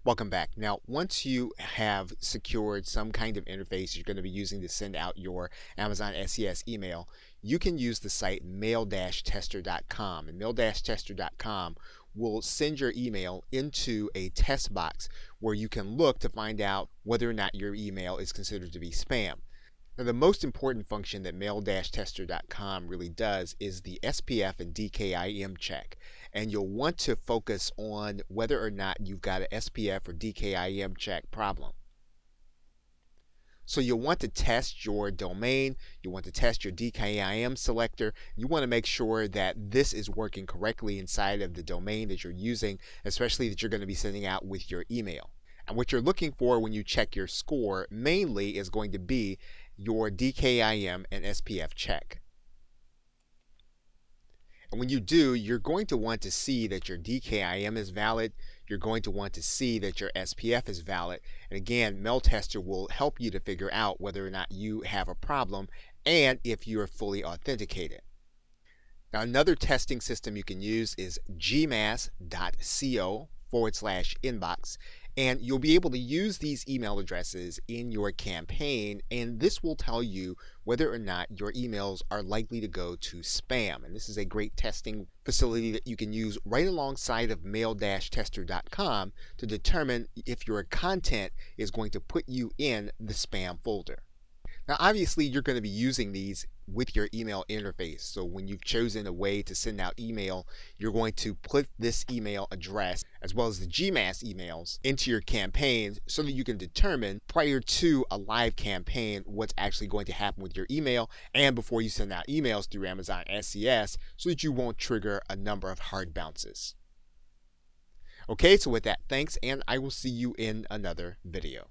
Welcome back. Now, once you have secured some kind of interface you're going to be using to send out your Amazon SES email, you can use the site mail-tester.com. And mail-tester.com will send your email into a test box where you can look to find out whether or not your email is considered to be spam. Now, the most important function that mail-tester.com really does is the SPF and DKIM check. And you'll want to focus on whether or not you've got an SPF or DKIM check problem. So you'll want to test your domain, you want to test your DKIM selector, you want to make sure that this is working correctly inside of the domain that you're using, especially that you're going to be sending out with your email. And what you're looking for when you check your score mainly is going to be your DKIM and SPF check. And when you do, you're going to want to see that your DKIM is valid. You're going to want to see that your SPF is valid. And again, MailTester will help you to figure out whether or not you have a problem and if you are fully authenticated. Now, another testing system you can use is gmass.co/inbox. And you'll be able to use these email addresses in your campaign, and this will tell you whether or not your emails are likely to go to spam. And this is a great testing facility that you can use right alongside of mail-tester.com to determine if your content is going to put you in the spam folder. Now, obviously, you're going to be using these with your email interface. So when you've chosen a way to send out email, you're going to put this email address as well as the GMAS emails into your campaigns so that you can determine prior to a live campaign what's actually going to happen with your email and before you send out emails through Amazon SES so that you won't trigger a number of hard bounces. Okay, so with that, thanks, and I will see you in another video.